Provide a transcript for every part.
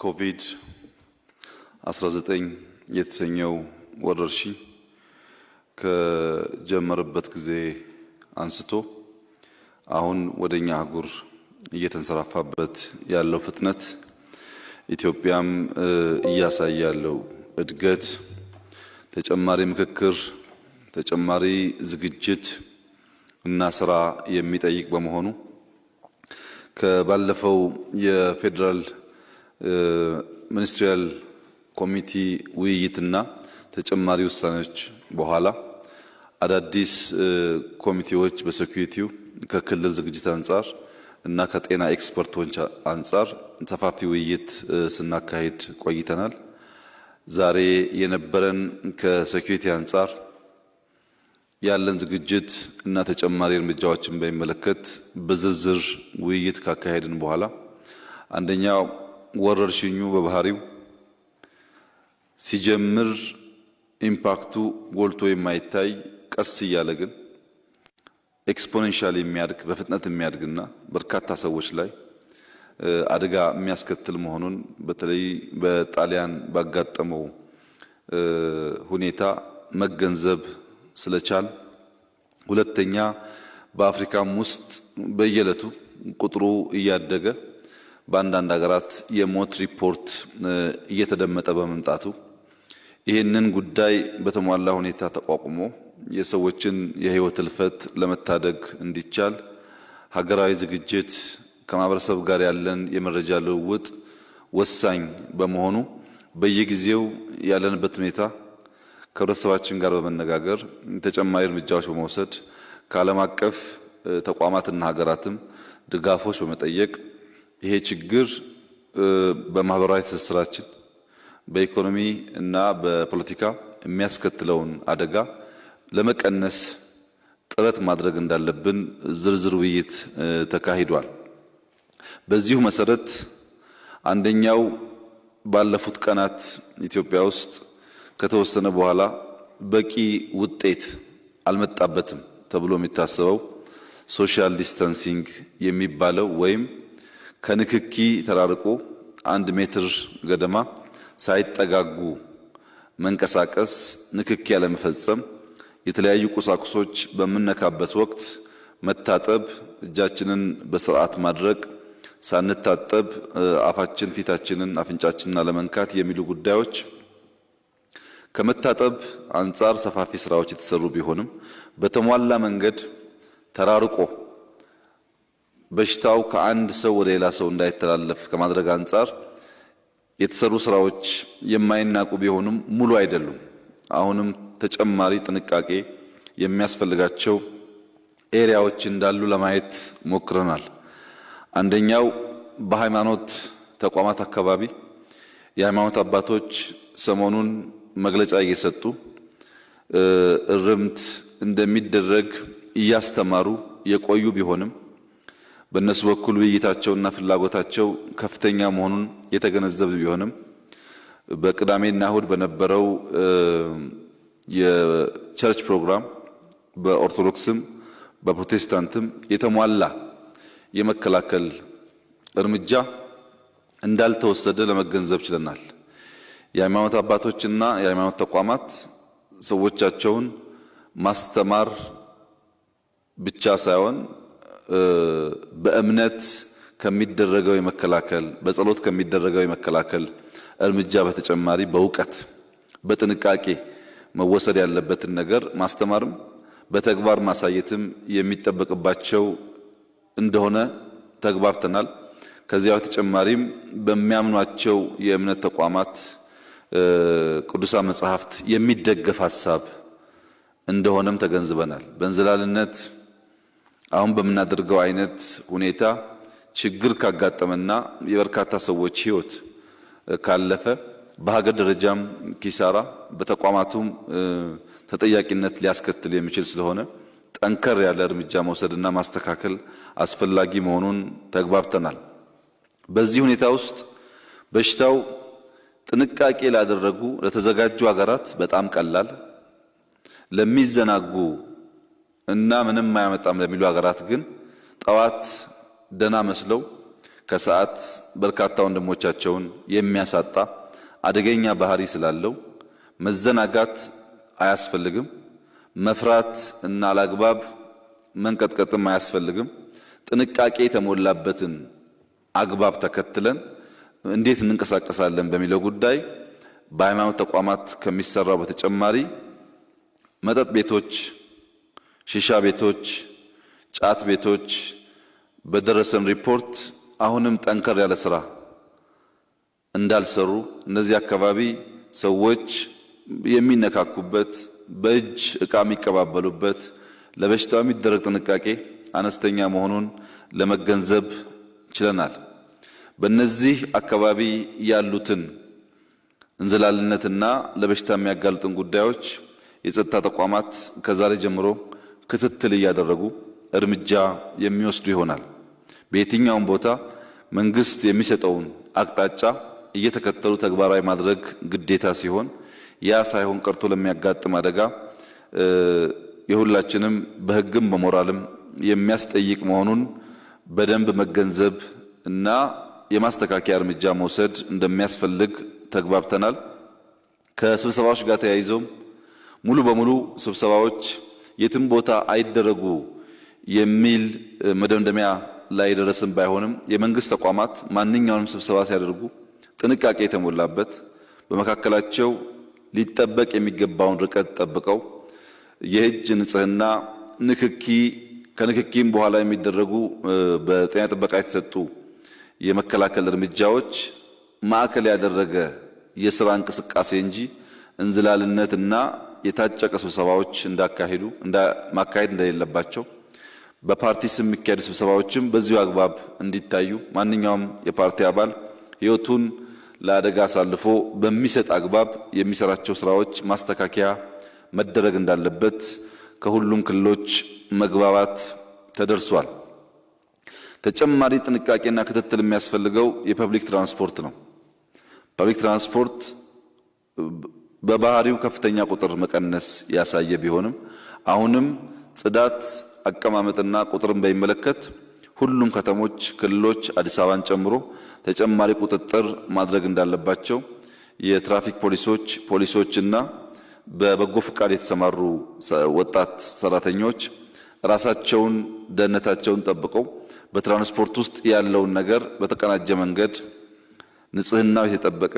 ኮቪድ-19 የተሰኘው ወረርሽኝ ከጀመረበት ጊዜ አንስቶ አሁን ወደኛ አህጉር እየተንሰራፋበት ያለው ፍጥነት ኢትዮጵያም እያሳየ ያለው እድገት ተጨማሪ ምክክር፣ ተጨማሪ ዝግጅት እና ስራ የሚጠይቅ በመሆኑ ከባለፈው የፌደራል ሚኒስትሪያል ኮሚቴ ውይይትና ተጨማሪ ውሳኔዎች በኋላ አዳዲስ ኮሚቴዎች በሴኩሪቲው ከክልል ዝግጅት አንፃር እና ከጤና ኤክስፐርቶች አንፃር ሰፋፊ ውይይት ስናካሂድ ቆይተናል። ዛሬ የነበረን ከሴኩሪቲ አንፃር ያለን ዝግጅት እና ተጨማሪ እርምጃዎችን በሚመለከት በዝርዝር ውይይት ካካሄድን በኋላ አንደኛው ወረርሽኙ በባህሪው ሲጀምር ኢምፓክቱ ጎልቶ የማይታይ ቀስ እያለ ግን ኤክስፖኔንሻል የሚያድግ በፍጥነት የሚያድግና በርካታ ሰዎች ላይ አደጋ የሚያስከትል መሆኑን በተለይ በጣሊያን ባጋጠመው ሁኔታ መገንዘብ ስለቻል፣ ሁለተኛ በአፍሪካም ውስጥ በየዕለቱ ቁጥሩ እያደገ በአንዳንድ ሀገራት የሞት ሪፖርት እየተደመጠ በመምጣቱ ይህንን ጉዳይ በተሟላ ሁኔታ ተቋቁሞ የሰዎችን የህይወት እልፈት ለመታደግ እንዲቻል ሀገራዊ ዝግጅት ከማህበረሰብ ጋር ያለን የመረጃ ልውውጥ ወሳኝ በመሆኑ በየጊዜው ያለንበት ሁኔታ ከህብረተሰባችን ጋር በመነጋገር ተጨማሪ እርምጃዎች በመውሰድ ከዓለም አቀፍ ተቋማትና ሀገራትም ድጋፎች በመጠየቅ ይሄ ችግር በማህበራዊ ትስስራችን በኢኮኖሚ እና በፖለቲካ የሚያስከትለውን አደጋ ለመቀነስ ጥረት ማድረግ እንዳለብን ዝርዝር ውይይት ተካሂዷል። በዚሁ መሰረት አንደኛው ባለፉት ቀናት ኢትዮጵያ ውስጥ ከተወሰነ በኋላ በቂ ውጤት አልመጣበትም ተብሎ የሚታሰበው ሶሻል ዲስታንሲንግ የሚባለው ወይም ከንክኪ ተራርቆ 1 ሜትር ገደማ ሳይጠጋጉ መንቀሳቀስ፣ ንክኪ ያለመፈጸም፣ የተለያዩ ቁሳቁሶች በምነካበት ወቅት መታጠብ፣ እጃችንን በስርዓት ማድረግ፣ ሳንታጠብ አፋችን፣ ፊታችንን፣ አፍንጫችንን አለመንካት የሚሉ ጉዳዮች ከመታጠብ አንጻር ሰፋፊ ስራዎች የተሰሩ ቢሆንም በተሟላ መንገድ ተራርቆ በሽታው ከአንድ ሰው ወደ ሌላ ሰው እንዳይተላለፍ ከማድረግ አንጻር የተሰሩ ስራዎች የማይናቁ ቢሆኑም ሙሉ አይደሉም። አሁንም ተጨማሪ ጥንቃቄ የሚያስፈልጋቸው ኤሪያዎች እንዳሉ ለማየት ሞክረናል። አንደኛው በሃይማኖት ተቋማት አካባቢ የሃይማኖት አባቶች ሰሞኑን መግለጫ እየሰጡ እርምት እንደሚደረግ እያስተማሩ የቆዩ ቢሆንም በእነሱ በኩል ውይይታቸውና ፍላጎታቸው ከፍተኛ መሆኑን የተገነዘበ ቢሆንም በቅዳሜና እሁድ በነበረው የቸርች ፕሮግራም በኦርቶዶክስም በፕሮቴስታንትም የተሟላ የመከላከል እርምጃ እንዳልተወሰደ ለመገንዘብ ችለናል። የሃይማኖት አባቶችና የሃይማኖት ተቋማት ሰዎቻቸውን ማስተማር ብቻ ሳይሆን በእምነት ከሚደረገው የመከላከል በጸሎት ከሚደረገው የመከላከል እርምጃ በተጨማሪ በእውቀት በጥንቃቄ መወሰድ ያለበትን ነገር ማስተማርም በተግባር ማሳየትም የሚጠበቅባቸው እንደሆነ ተግባብተናል። ከዚያ በተጨማሪም በሚያምኗቸው የእምነት ተቋማት ቅዱሳን መጻሕፍት የሚደገፍ ሐሳብ እንደሆነም ተገንዝበናል። በእንዝላልነት አሁን በምናደርገው አይነት ሁኔታ ችግር ካጋጠመና የበርካታ ሰዎች ሕይወት ካለፈ በሀገር ደረጃም ኪሳራ በተቋማቱም ተጠያቂነት ሊያስከትል የሚችል ስለሆነ ጠንከር ያለ እርምጃ መውሰድና ማስተካከል አስፈላጊ መሆኑን ተግባብተናል። በዚህ ሁኔታ ውስጥ በሽታው ጥንቃቄ ላደረጉ ለተዘጋጁ ሀገራት በጣም ቀላል፣ ለሚዘናጉ እና ምንም አያመጣም ለሚሉ ሀገራት ግን ጠዋት ደና መስለው ከሰዓት በርካታ ወንድሞቻቸውን የሚያሳጣ አደገኛ ባህሪ ስላለው መዘናጋት አያስፈልግም። መፍራት እና አላግባብ መንቀጥቀጥም አያስፈልግም። ጥንቃቄ የተሞላበትን አግባብ ተከትለን እንዴት እንንቀሳቀሳለን በሚለው ጉዳይ በሃይማኖት ተቋማት ከሚሰራው በተጨማሪ መጠጥ ቤቶች፣ ሺሻ ቤቶች፣ ጫት ቤቶች በደረሰን ሪፖርት አሁንም ጠንከር ያለ ስራ እንዳልሰሩ እነዚህ አካባቢ ሰዎች የሚነካኩበት በእጅ ዕቃ የሚቀባበሉበት ለበሽታው የሚደረግ ጥንቃቄ አነስተኛ መሆኑን ለመገንዘብ ችለናል። በእነዚህ አካባቢ ያሉትን እንዝላልነትና ለበሽታ የሚያጋልጡን ጉዳዮች የጸጥታ ተቋማት ከዛሬ ጀምሮ ክትትል እያደረጉ እርምጃ የሚወስዱ ይሆናል። በየትኛውም ቦታ መንግስት የሚሰጠውን አቅጣጫ እየተከተሉ ተግባራዊ ማድረግ ግዴታ ሲሆን ያ ሳይሆን ቀርቶ ለሚያጋጥም አደጋ የሁላችንም በሕግም በሞራልም የሚያስጠይቅ መሆኑን በደንብ መገንዘብ እና የማስተካከያ እርምጃ መውሰድ እንደሚያስፈልግ ተግባብተናል። ከስብሰባዎች ጋር ተያይዞም ሙሉ በሙሉ ስብሰባዎች የትም ቦታ አይደረጉ የሚል መደምደሚያ ላይ ደረስን ባይሆንም የመንግስት ተቋማት ማንኛውንም ስብሰባ ሲያደርጉ ጥንቃቄ የተሞላበት በመካከላቸው ሊጠበቅ የሚገባውን ርቀት ጠብቀው የእጅ ንጽህና ከንክኪም በኋላ የሚደረጉ በጤና ጥበቃ የተሰጡ የመከላከል እርምጃዎች ማዕከል ያደረገ የሥራ እንቅስቃሴ እንጂ እንዝላልነትና የታጨቀ ስብሰባዎች ማካሄድ እንደሌለባቸው በፓርቲ ስም የሚካሄዱ ስብሰባዎችም በዚሁ አግባብ እንዲታዩ ማንኛውም የፓርቲ አባል ሕይወቱን ለአደጋ አሳልፎ በሚሰጥ አግባብ የሚሰራቸው ስራዎች ማስተካከያ መደረግ እንዳለበት ከሁሉም ክልሎች መግባባት ተደርሷል። ተጨማሪ ጥንቃቄና ክትትል የሚያስፈልገው የፐብሊክ ትራንስፖርት ነው። ፐብሊክ ትራንስፖርት በባህሪው ከፍተኛ ቁጥር መቀነስ ያሳየ ቢሆንም አሁንም ጽዳት፣ አቀማመጥና ቁጥርን በሚመለከት ሁሉም ከተሞች፣ ክልሎች አዲስ አበባን ጨምሮ ተጨማሪ ቁጥጥር ማድረግ እንዳለባቸው የትራፊክ ፖሊሶችና በበጎ ፍቃድ የተሰማሩ ወጣት ሰራተኞች ራሳቸውን ደህንነታቸውን ጠብቀው በትራንስፖርት ውስጥ ያለውን ነገር በተቀናጀ መንገድ ንጽህናው የተጠበቀ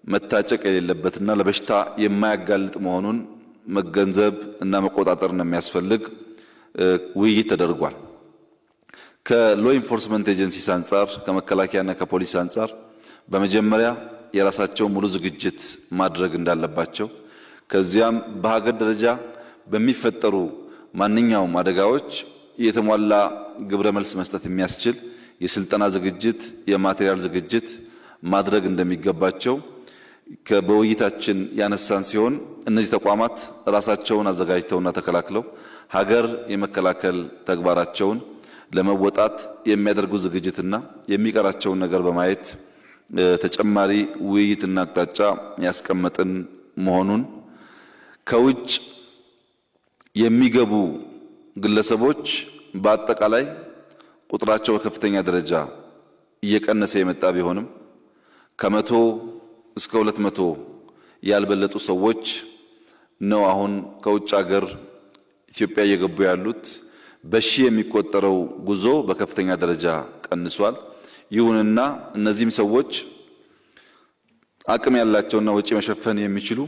መታጨቅ የሌለበትና ለበሽታ የማያጋልጥ መሆኑን መገንዘብ እና መቆጣጠር እንደሚያስፈልግ ውይይት ተደርጓል። ከሎ ኢንፎርስመንት ኤጀንሲስ አንጻር ከመከላከያና ከፖሊስ አንጻር በመጀመሪያ የራሳቸው ሙሉ ዝግጅት ማድረግ እንዳለባቸው ከዚያም በሀገር ደረጃ በሚፈጠሩ ማንኛውም አደጋዎች የተሟላ ግብረ መልስ መስጠት የሚያስችል የስልጠና ዝግጅት፣ የማቴሪያል ዝግጅት ማድረግ እንደሚገባቸው በውይይታችን ያነሳን ሲሆን እነዚህ ተቋማት ራሳቸውን አዘጋጅተውና ተከላክለው ሀገር የመከላከል ተግባራቸውን ለመወጣት የሚያደርጉ ዝግጅትና የሚቀራቸውን ነገር በማየት ተጨማሪ ውይይትና አቅጣጫ ያስቀመጥን መሆኑን ከውጭ የሚገቡ ግለሰቦች በአጠቃላይ ቁጥራቸው በከፍተኛ ደረጃ እየቀነሰ የመጣ ቢሆንም ከመቶ እስከ 200 ያልበለጡ ሰዎች ነው አሁን ከውጭ ሀገር ኢትዮጵያ እየገቡ ያሉት። በሺህ የሚቆጠረው ጉዞ በከፍተኛ ደረጃ ቀንሷል። ይሁንና እነዚህም ሰዎች አቅም ያላቸውና ወጪ መሸፈን የሚችሉ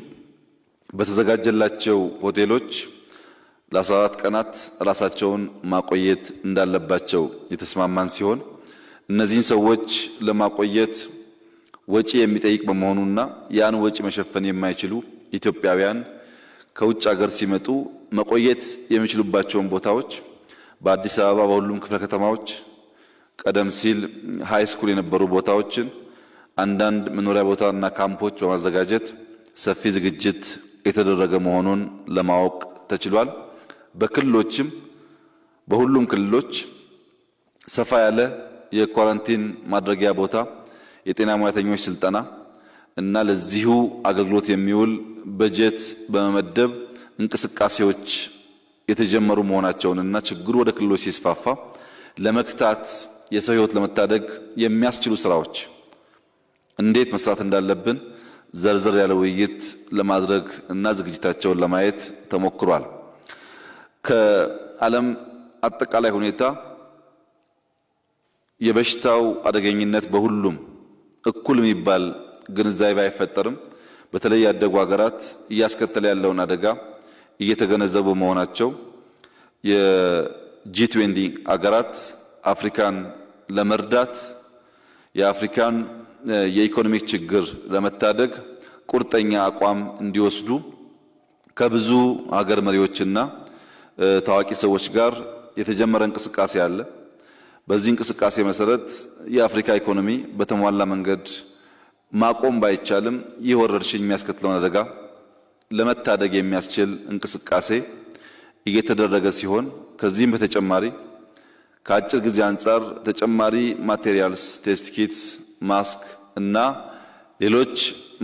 በተዘጋጀላቸው ሆቴሎች ለ14 ቀናት ራሳቸውን ማቆየት እንዳለባቸው የተስማማን ሲሆን እነዚህን ሰዎች ለማቆየት ወጪ የሚጠይቅ በመሆኑና ያን ወጪ መሸፈን የማይችሉ ኢትዮጵያውያን ከውጭ ሀገር ሲመጡ መቆየት የሚችሉባቸውን ቦታዎች በአዲስ አበባ በሁሉም ክፍለ ከተማዎች ቀደም ሲል ሃይ ስኩል የነበሩ ቦታዎችን አንዳንድ መኖሪያ ቦታና ካምፖች በማዘጋጀት ሰፊ ዝግጅት የተደረገ መሆኑን ለማወቅ ተችሏል። በክልሎችም በሁሉም ክልሎች ሰፋ ያለ የኳራንቲን ማድረጊያ ቦታ፣ የጤና ሙያተኞች ስልጠና እና ለዚሁ አገልግሎት የሚውል በጀት በመመደብ እንቅስቃሴዎች የተጀመሩ መሆናቸውንና ችግሩ ወደ ክልሎች ሲስፋፋ ለመክታት የሰው ሕይወት ለመታደግ የሚያስችሉ ስራዎች እንዴት መስራት እንዳለብን ዘርዘር ያለ ውይይት ለማድረግ እና ዝግጅታቸውን ለማየት ተሞክሯል። ከዓለም አጠቃላይ ሁኔታ የበሽታው አደገኝነት በሁሉም እኩል የሚባል ግንዛቤ አይፈጠርም። በተለይ ያደጉ ሀገራት እያስከተለ ያለውን አደጋ እየተገነዘቡ መሆናቸው የጂ20 ሀገራት አፍሪካን ለመርዳት የአፍሪካን የኢኮኖሚክ ችግር ለመታደግ ቁርጠኛ አቋም እንዲወስዱ ከብዙ ሀገር መሪዎችና ታዋቂ ሰዎች ጋር የተጀመረ እንቅስቃሴ አለ። በዚህ እንቅስቃሴ መሰረት የአፍሪካ ኢኮኖሚ በተሟላ መንገድ ማቆም ባይቻልም ይህ ወረርሽኝ የሚያስከትለውን አደጋ ለመታደግ የሚያስችል እንቅስቃሴ እየተደረገ ሲሆን ከዚህም በተጨማሪ ከአጭር ጊዜ አንጻር ተጨማሪ ማቴሪያልስ ቴስት ኪትስ ማስክ እና ሌሎች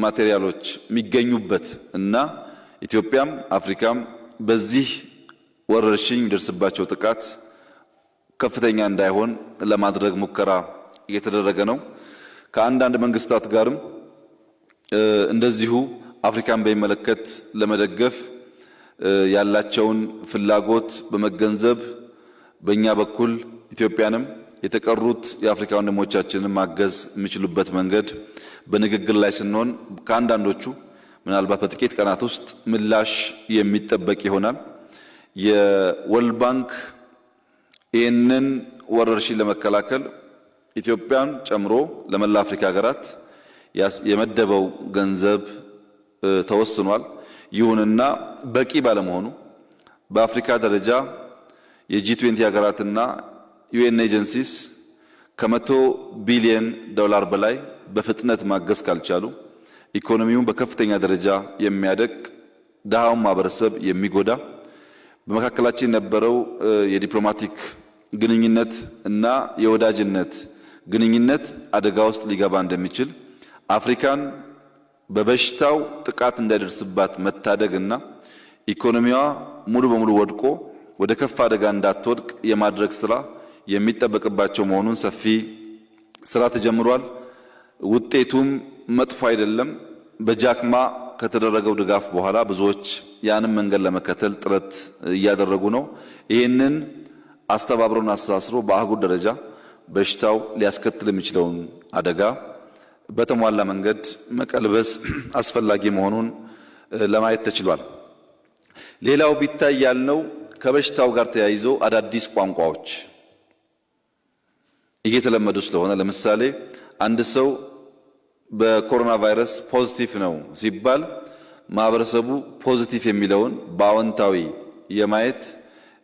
ማቴሪያሎች የሚገኙበት እና ኢትዮጵያም አፍሪካም በዚህ ወረርሽኝ የሚደርስባቸው ጥቃት ከፍተኛ እንዳይሆን ለማድረግ ሙከራ እየተደረገ ነው። ከአንዳንድ መንግስታት ጋርም እንደዚሁ አፍሪካን በሚመለከት ለመደገፍ ያላቸውን ፍላጎት በመገንዘብ በእኛ በኩል ኢትዮጵያንም የተቀሩት የአፍሪካ ወንድሞቻችንን ማገዝ የሚችሉበት መንገድ በንግግር ላይ ስንሆን ከአንዳንዶቹ ምናልባት በጥቂት ቀናት ውስጥ ምላሽ የሚጠበቅ ይሆናል። የወርልድ ባንክ ይህንን ወረርሽኝ ለመከላከል ኢትዮጵያን ጨምሮ ለመላ አፍሪካ ሀገራት የመደበው ገንዘብ ተወስኗል። ይሁንና በቂ ባለመሆኑ በአፍሪካ ደረጃ የጂ20 ሀገራትና ዩኤን ኤጀንሲስ ከ100 ቢሊዮን ዶላር በላይ በፍጥነት ማገዝ ካልቻሉ ኢኮኖሚውን በከፍተኛ ደረጃ የሚያደቅ ድሃውን ማህበረሰብ የሚጎዳ በመካከላችን የነበረው የዲፕሎማቲክ ግንኙነት እና የወዳጅነት ግንኙነት አደጋ ውስጥ ሊገባ እንደሚችል አፍሪካን በበሽታው ጥቃት እንዳይደርስባት መታደግና ኢኮኖሚዋ ሙሉ በሙሉ ወድቆ ወደ ከፍ አደጋ እንዳትወድቅ የማድረግ ስራ የሚጠበቅባቸው መሆኑን ሰፊ ስራ ተጀምሯል። ውጤቱም መጥፎ አይደለም። በጃክማ ከተደረገው ድጋፍ በኋላ ብዙዎች ያንን መንገድ ለመከተል ጥረት እያደረጉ ነው። ይህንን አስተባብሮና አስተሳስሮ በአህጉር ደረጃ በሽታው ሊያስከትል የሚችለውን አደጋ በተሟላ መንገድ መቀልበስ አስፈላጊ መሆኑን ለማየት ተችሏል። ሌላው ቢታይ ያልነው ከበሽታው ጋር ተያይዞ አዳዲስ ቋንቋዎች እየተለመዱ ስለሆነ ለምሳሌ አንድ ሰው በኮሮና ቫይረስ ፖዚቲቭ ነው ሲባል ማህበረሰቡ ፖዚቲቭ የሚለውን በአዎንታዊ የማየት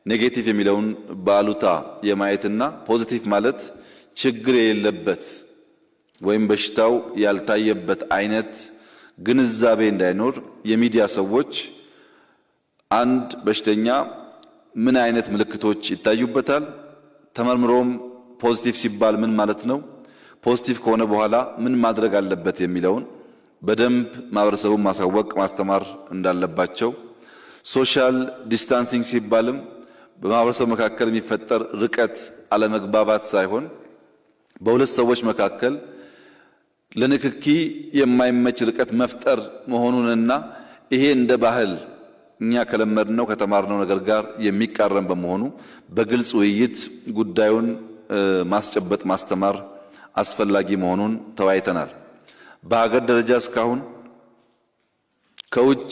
ኔጌቲቭ የሚለውን በአሉታ የማየትና ፖዚቲቭ ማለት ችግር የሌለበት ወይም በሽታው ያልታየበት አይነት ግንዛቤ እንዳይኖር የሚዲያ ሰዎች አንድ በሽተኛ ምን አይነት ምልክቶች ይታዩበታል፣ ተመርምሮም ፖዚቲቭ ሲባል ምን ማለት ነው፣ ፖዚቲቭ ከሆነ በኋላ ምን ማድረግ አለበት የሚለውን በደንብ ማህበረሰቡን ማሳወቅ ማስተማር እንዳለባቸው፣ ሶሻል ዲስታንሲንግ ሲባልም በማህበረሰቡ መካከል የሚፈጠር ርቀት አለመግባባት ሳይሆን በሁለት ሰዎች መካከል ለንክኪ የማይመች ርቀት መፍጠር መሆኑንና ይሄ እንደ ባህል እኛ ከለመድነው ከተማርነው ነገር ጋር የሚቃረን በመሆኑ በግልጽ ውይይት ጉዳዩን ማስጨበጥ ማስተማር አስፈላጊ መሆኑን ተወያይተናል። በሀገር ደረጃ እስካሁን ከውጭ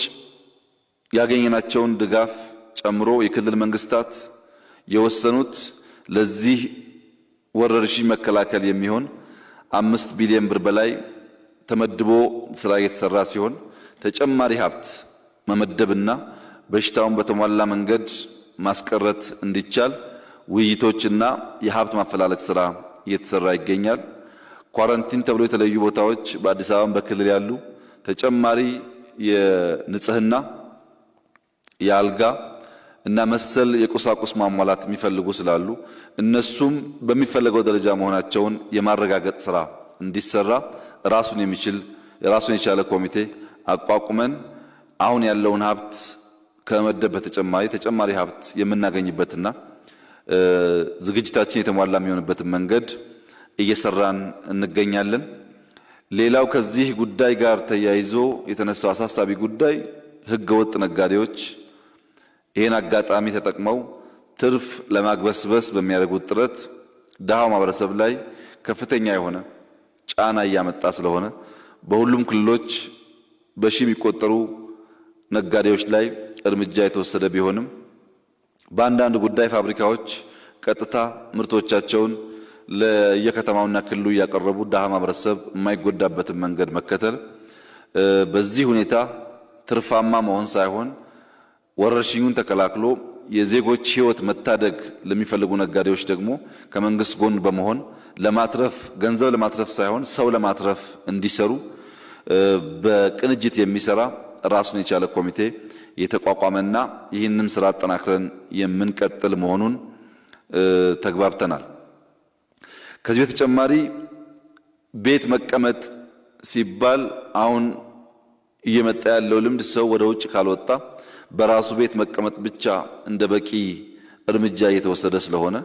ያገኘናቸውን ድጋፍ ጨምሮ የክልል መንግስታት የወሰኑት ለዚህ ወረርሽኝ መከላከል የሚሆን 5 ቢሊዮን ብር በላይ ተመድቦ ስራ እየተሰራ ሲሆን ተጨማሪ ሀብት መመደብና በሽታውን በተሟላ መንገድ ማስቀረት እንዲቻል ውይይቶችና የሀብት ማፈላለግ ስራ እየተሰራ ይገኛል። ኳራንቲን ተብሎ የተለዩ ቦታዎች በአዲስ አበባ በክልል ያሉ ተጨማሪ የንጽህና የአልጋ እና መሰል የቁሳቁስ ማሟላት የሚፈልጉ ስላሉ እነሱም በሚፈለገው ደረጃ መሆናቸውን የማረጋገጥ ስራ እንዲሰራ ራሱን የቻለ ኮሚቴ አቋቁመን አሁን ያለውን ሀብት ከመደብ በተጨማሪ ተጨማሪ ሀብት የምናገኝበትና ዝግጅታችን የተሟላ የሚሆንበትን መንገድ እየሰራን እንገኛለን። ሌላው ከዚህ ጉዳይ ጋር ተያይዞ የተነሳው አሳሳቢ ጉዳይ ህገወጥ ነጋዴዎች ይህን አጋጣሚ ተጠቅመው ትርፍ ለማግበስበስ በሚያደርጉት ጥረት ድሃው ማህበረሰብ ላይ ከፍተኛ የሆነ ጫና እያመጣ ስለሆነ በሁሉም ክልሎች በሺ የሚቆጠሩ ነጋዴዎች ላይ እርምጃ የተወሰደ ቢሆንም በአንዳንድ ጉዳይ ፋብሪካዎች ቀጥታ ምርቶቻቸውን ለየከተማውና ክልሉ ያቀረቡ ድሃ ማህበረሰብ የማይጎዳበትን መንገድ መከተል በዚህ ሁኔታ ትርፋማ መሆን ሳይሆን ወረርሽኙን ተከላክሎ የዜጎች ህይወት መታደግ ለሚፈልጉ ነጋዴዎች ደግሞ ከመንግስት ጎን በመሆን ለማትረፍ ገንዘብ ለማትረፍ ሳይሆን ሰው ለማትረፍ እንዲሰሩ በቅንጅት የሚሰራ ራሱን የቻለ ኮሚቴ የተቋቋመና ይህንን ስራ አጠናክረን የምንቀጥል መሆኑን ተግባብተናል። ከዚህ በተጨማሪ ቤት መቀመጥ ሲባል አሁን እየመጣ ያለው ልምድ ሰው ወደ ውጭ ካልወጣ በራሱ ቤት መቀመጥ ብቻ እንደ በቂ እርምጃ እየተወሰደ ስለሆነ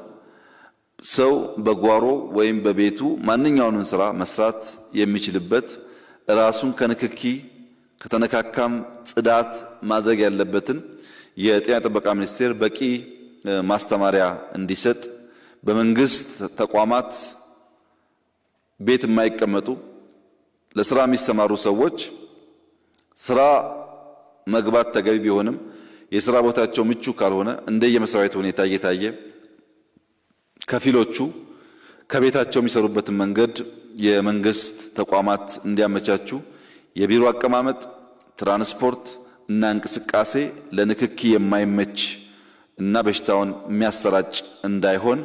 ሰው በጓሮ ወይም በቤቱ ማንኛውንም ስራ መስራት የሚችልበት ራሱን ከንክኪ ከተነካካም ጽዳት ማድረግ ያለበትን የጤና ጥበቃ ሚኒስቴር በቂ ማስተማሪያ እንዲሰጥ በመንግስት ተቋማት ቤት የማይቀመጡ ለስራ የሚሰማሩ ሰዎች ስራ መግባት ተገቢ ቢሆንም የሥራ ቦታቸው ምቹ ካልሆነ እንደየመስሪያ ቤቱ ሁኔታ እየታየ ከፊሎቹ ከቤታቸው የሚሰሩበትን መንገድ የመንግስት ተቋማት እንዲያመቻቹ የቢሮ አቀማመጥ፣ ትራንስፖርት እና እንቅስቃሴ ለንክኪ የማይመች እና በሽታውን የሚያሰራጭ እንዳይሆን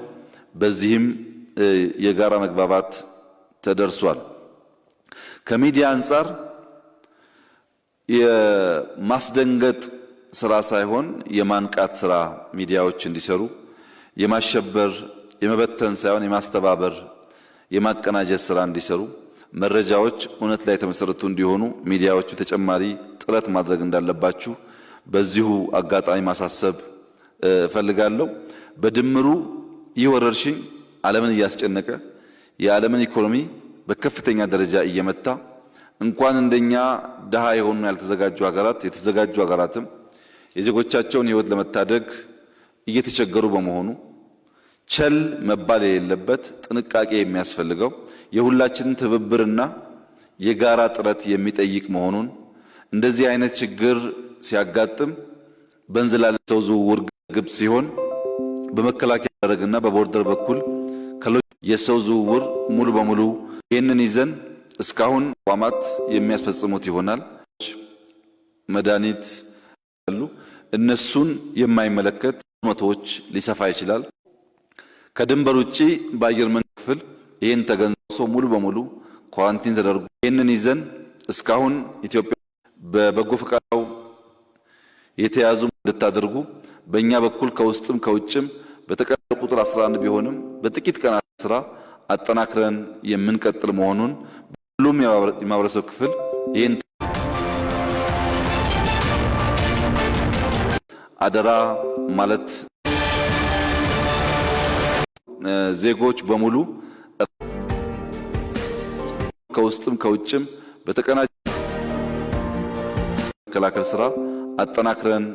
በዚህም የጋራ መግባባት ተደርሷል። ከሚዲያ አንፃር የማስደንገጥ ስራ ሳይሆን የማንቃት ስራ ሚዲያዎች እንዲሰሩ የማሸበር የመበተን ሳይሆን የማስተባበር የማቀናጀት ስራ እንዲሰሩ መረጃዎች እውነት ላይ የተመሰረቱ እንዲሆኑ ሚዲያዎቹ ተጨማሪ ጥረት ማድረግ እንዳለባችሁ በዚሁ አጋጣሚ ማሳሰብ እፈልጋለሁ። በድምሩ ይህ ወረርሽኝ ዓለምን እያስጨነቀ የዓለምን ኢኮኖሚ በከፍተኛ ደረጃ እየመታ እንኳን እንደኛ ድሃ የሆኑ ያልተዘጋጁ ሀገራት የተዘጋጁ ሀገራትም የዜጎቻቸውን ህይወት ለመታደግ እየተቸገሩ በመሆኑ ቸል መባል የሌለበት ጥንቃቄ የሚያስፈልገው የሁላችንን ትብብርና የጋራ ጥረት የሚጠይቅ መሆኑን እንደዚህ አይነት ችግር ሲያጋጥም በእንዝላል ሰው ዝውውር ግብ ሲሆን በመከላከያ ያደረግና በቦርደር በኩል የሰው ዝውውር ሙሉ በሙሉ ይህንን ይዘን እስካሁን ተቋማት የሚያስፈጽሙት ይሆናል። መድኃኒት ያሉ እነሱን የማይመለከት መቶዎች ሊሰፋ ይችላል። ከድንበር ውጪ በአየር መንገድ ክፍል ይህን ተገንዝቦ ሙሉ በሙሉ ኳራንቲን ተደርጎ ይህንን ይዘን እስካሁን ኢትዮጵያ በበጎ ፈቃድ የተያዙ እንድታደርጉ በእኛ በኩል ከውስጥም ከውጭም በተቀረው ቁጥር 11 ቢሆንም በጥቂት ቀናት ስራ አጠናክረን የምንቀጥል መሆኑን ሁሉም የማህበረሰብ ክፍል ይህን አደራ ማለት ዜጎች በሙሉ ከውስጥም ከውጭም በተቀናጀ መከላከል ስራ አጠናክረን